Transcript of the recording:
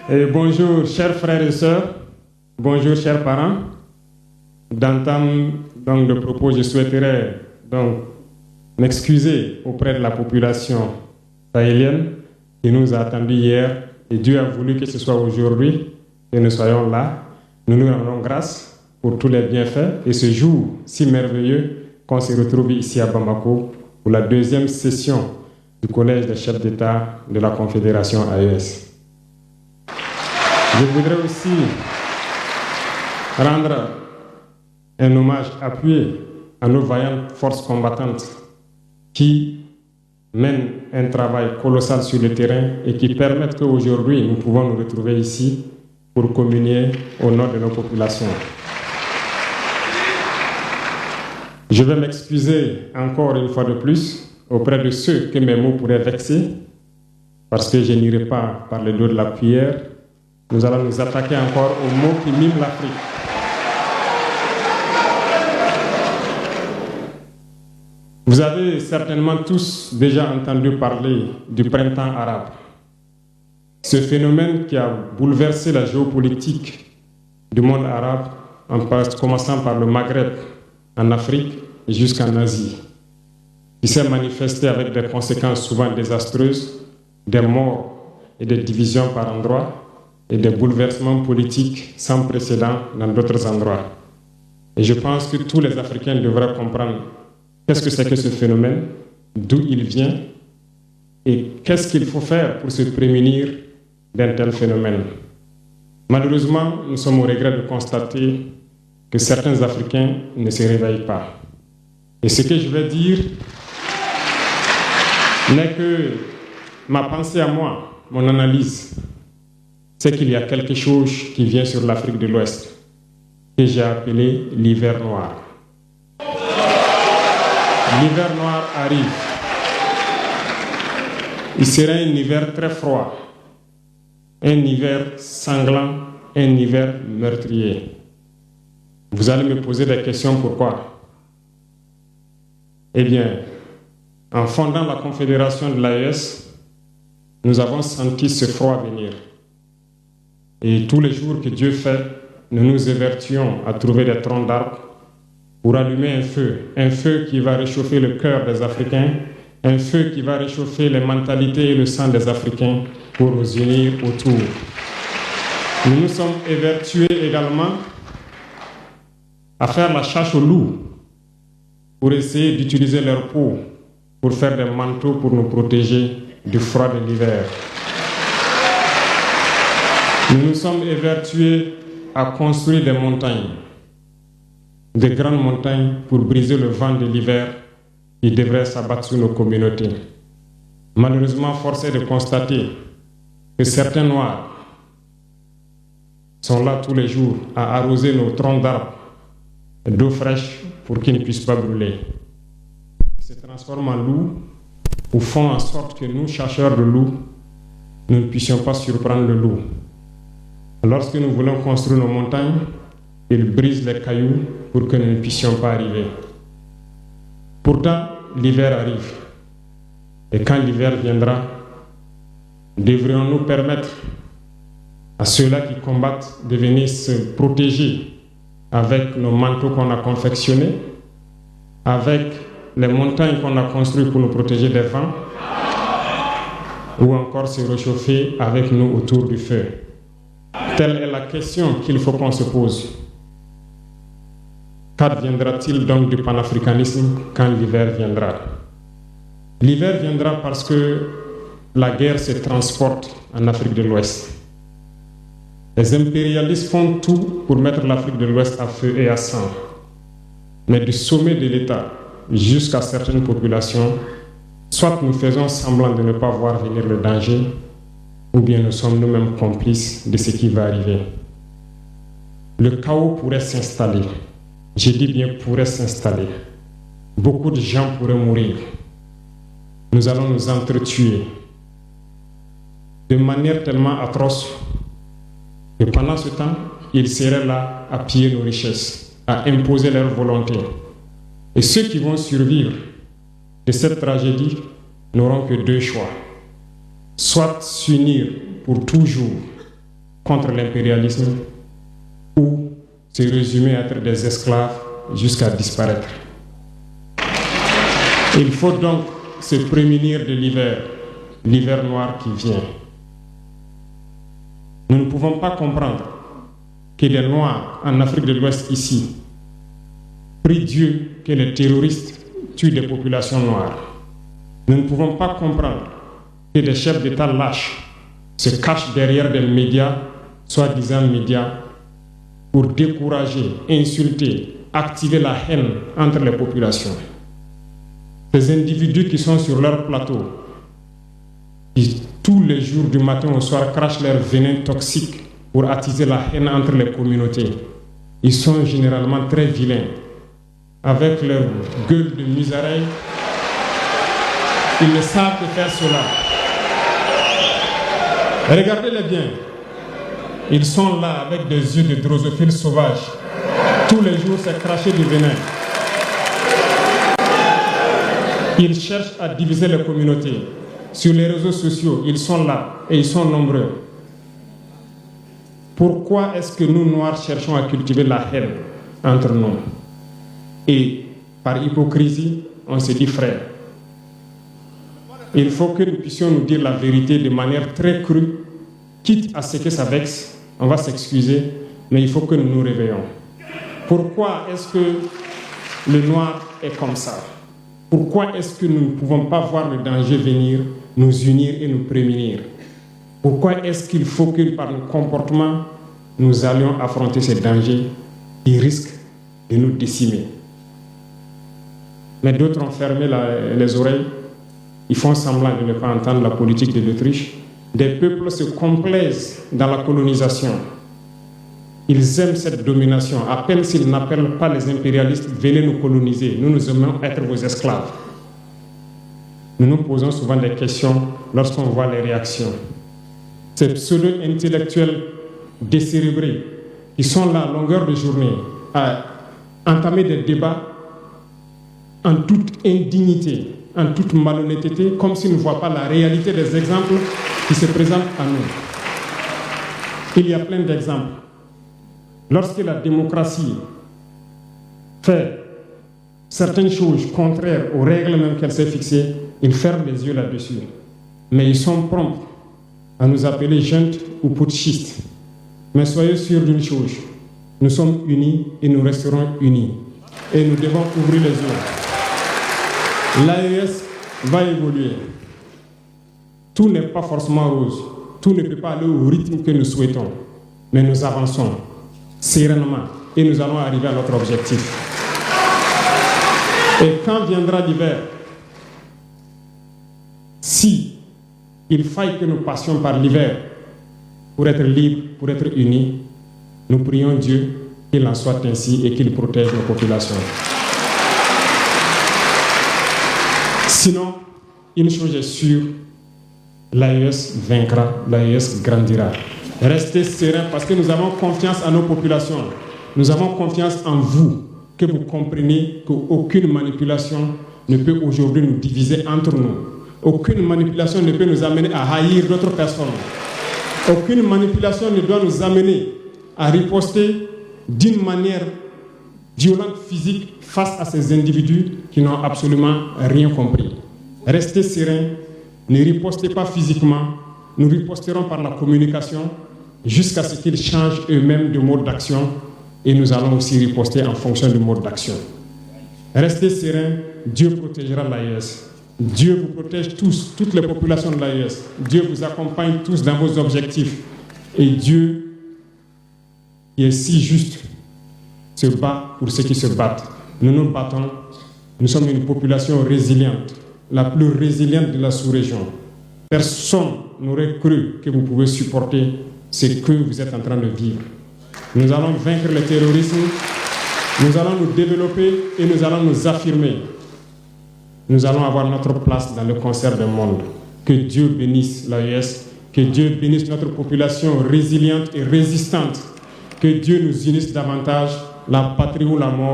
Et bonjour, chers frères et sœurs. Bonjour, chers parents. D'entame donc de propos, je souhaiterais donc m'excuser auprès de la population sahélienne qui nous a attendus hier. Et Dieu a voulu que ce soit aujourd'hui que nous soyons là. Nous nous rendons grâce pour tous les bienfaits et ce jour si merveilleux qu'on se retrouve ici à Bamako pour la deuxième session du Collège des chefs d'État de la Confédération AES. Je voudrais aussi rendre un hommage appuyé à nos vaillantes forces combattantes qui mènent un travail colossal sur le terrain et qui permettent qu'aujourd'hui nous pouvons nous retrouver ici pour communier au nom de nos populations. Je vais m'excuser encore une fois de plus auprès de ceux que mes mots pourraient vexer, parce que je n'irai pas par le dos de la cuillère. Nous allons nous attaquer encore aux mots qui miment l'Afrique. Vous avez certainement tous déjà entendu parler du printemps arabe. Ce phénomène qui a bouleversé la géopolitique du monde arabe, en commençant par le Maghreb, en Afrique et jusqu'en Asie, qui s'est manifesté avec des conséquences souvent désastreuses, des morts et des divisions par endroits, et des bouleversements politiques sans précédent dans d'autres endroits. Et je pense que tous les Africains devraient comprendre qu'est-ce que c'est que ce phénomène, d'où il vient, et qu'est-ce qu'il faut faire pour se prémunir d'un tel phénomène. Malheureusement, nous sommes au regret de constater que certains Africains ne se réveillent pas. Et ce que je vais dire n'est que ma pensée à moi, mon analyse, c'est qu'il y a quelque chose qui vient sur l'Afrique de l'Ouest, que j'ai appelé l'hiver noir. L'hiver noir arrive. Il sera un hiver très froid, un hiver sanglant, un hiver meurtrier. Vous allez me poser des questions, pourquoi? Eh bien, en fondant la Confédération de l'AES, nous avons senti ce froid venir. Et tous les jours que Dieu fait, nous nous évertuons à trouver des troncs d'arbres pour allumer un feu qui va réchauffer le cœur des Africains, un feu qui va réchauffer les mentalités et le sang des Africains pour nous unir autour. Nous nous sommes évertués également à faire la chasse aux loups pour essayer d'utiliser leur peau pour faire des manteaux pour nous protéger du froid de l'hiver. Nous nous sommes évertués à construire des montagnes, de grandes montagnes pour briser le vent de l'hiver qui devrait s'abattre sur nos communautés. Malheureusement, force est de constater que certains Noirs sont là tous les jours à arroser nos troncs d'arbres d'eau fraîche pour qu'ils ne puissent pas brûler. Ils se transforment en loups ou font en sorte que nous, chercheurs de loups, nous ne puissions pas surprendre le loup. Lorsque nous voulons construire nos montagnes, ils brisent les cailloux pour que nous ne puissions pas arriver. Pourtant, l'hiver arrive. Et quand l'hiver viendra, devrions-nous permettre à ceux-là qui combattent de venir se protéger avec nos manteaux qu'on a confectionnés, avec les montagnes qu'on a construites pour nous protéger des vents, ou encore se réchauffer avec nous autour du feu. Telle est la question qu'il faut qu'on se pose. Qu'adviendra-t-il donc du panafricanisme quand l'hiver viendra? L'hiver viendra parce que la guerre se transporte en Afrique de l'Ouest. Les impérialistes font tout pour mettre l'Afrique de l'Ouest à feu et à sang. Mais du sommet de l'État jusqu'à certaines populations, soit nous faisons semblant de ne pas voir venir le danger, ou bien nous sommes nous-mêmes complices de ce qui va arriver. Le chaos pourrait s'installer. Je dis bien pourrait s'installer. Beaucoup de gens pourraient mourir. Nous allons nous entretuer de manière tellement atroce que pendant ce temps, ils seraient là à piller nos richesses, à imposer leur volonté. Et ceux qui vont survivre de cette tragédie n'auront que deux choix. Soit s'unir pour toujours contre l'impérialisme ou se résumer à être des esclaves jusqu'à disparaître. Il faut donc se prémunir de l'hiver noir qui vient. Nous ne pouvons pas comprendre que les Noirs en Afrique de l'Ouest ici prient Dieu que les terroristes tuent des populations noires. Nous ne pouvons pas comprendre que des chefs d'État lâches se cachent derrière des médias, soi-disant médias, pour décourager, insulter, activer la haine entre les populations. Ces individus qui sont sur leur plateau, qui tous les jours du matin au soir crachent leur venin toxique pour attiser la haine entre les communautés, ils sont généralement très vilains. Avec leur gueule de musaraigne, ils ne savent que faire cela. Regardez-les bien. Ils sont là avec des yeux de drosophiles sauvages. Tous les jours, c'est cracher du venin. Ils cherchent à diviser les communautés. Sur les réseaux sociaux, ils sont là et ils sont nombreux. Pourquoi est-ce que nous, Noirs, cherchons à cultiver la haine entre nous? Et par hypocrisie, on se dit frère. Il faut que nous puissions nous dire la vérité de manière très crue, quitte à ce que ça vexe, on va s'excuser, mais il faut que nous nous réveillons. Pourquoi est-ce que le noir est comme ça? Pourquoi est-ce que nous ne pouvons pas voir le danger venir, nous unir et nous prémunir? Pourquoi est-ce qu'il faut que par nos comportements, nous allions affronter ces dangers qui risquent de nous décimer? Mais d'autres ont fermé les oreilles. Ils font semblant de ne pas entendre la politique de l'Autriche. Des peuples se complaisent dans la colonisation. Ils aiment cette domination. À peine s'ils n'appellent pas les impérialistes, venez nous coloniser. Nous aimons être vos esclaves. Nous nous posons souvent des questions lorsqu'on voit les réactions. Ces pseudo-intellectuels décérébrés qui sont là à longueur de journée à entamer des débats en toute indignité, en toute malhonnêteté, comme s'ils ne voient pas la réalité des exemples qui se présentent à nous. Il y a plein d'exemples. Lorsque la démocratie fait certaines choses contraires aux règles même qu'elle s'est fixées, ils ferment les yeux là-dessus. Mais ils sont prompts à nous appeler juntes ou putschistes. Mais soyez sûrs d'une chose, nous sommes unis et nous resterons unis. Et nous devons ouvrir les yeux. L'AES va évoluer. Tout n'est pas forcément rose. Tout ne peut pas aller au rythme que nous souhaitons. Mais nous avançons sereinement et nous allons arriver à notre objectif. Et quand viendra l'hiver, si il faille que nous passions par l'hiver pour être libres, pour être unis, nous prions Dieu qu'il en soit ainsi et qu'il protège nos populations. Sinon, une chose est sûre, l'AES vaincra, l'AES grandira. Restez sereins parce que nous avons confiance en nos populations. Nous avons confiance en vous, que vous compreniez qu'aucune manipulation ne peut aujourd'hui nous diviser entre nous. Aucune manipulation ne peut nous amener à haïr d'autres personnes. Aucune manipulation ne doit nous amener à riposter d'une manière violente, physique, face à ces individus qui n'ont absolument rien compris. Restez sereins, ne ripostez pas physiquement, nous riposterons par la communication jusqu'à ce qu'ils changent eux-mêmes de mode d'action et nous allons aussi riposter en fonction du mode d'action. Restez sereins, Dieu protégera l'AES. Dieu vous protège tous, toutes les populations de l'AES. Dieu vous accompagne tous dans vos objectifs. Et Dieu, qui est si juste, se bat pour ceux qui se battent. Nous nous battons. Nous sommes une population résiliente, la plus résiliente de la sous-région. Personne n'aurait cru que vous pouvez supporter ce que vous êtes en train de vivre. Nous allons vaincre le terrorisme, nous allons nous développer et nous allons nous affirmer. Nous allons avoir notre place dans le concert du monde. Que Dieu bénisse l'AES, que Dieu bénisse notre population résiliente et résistante. Que Dieu nous unisse davantage, la patrie ou la mort.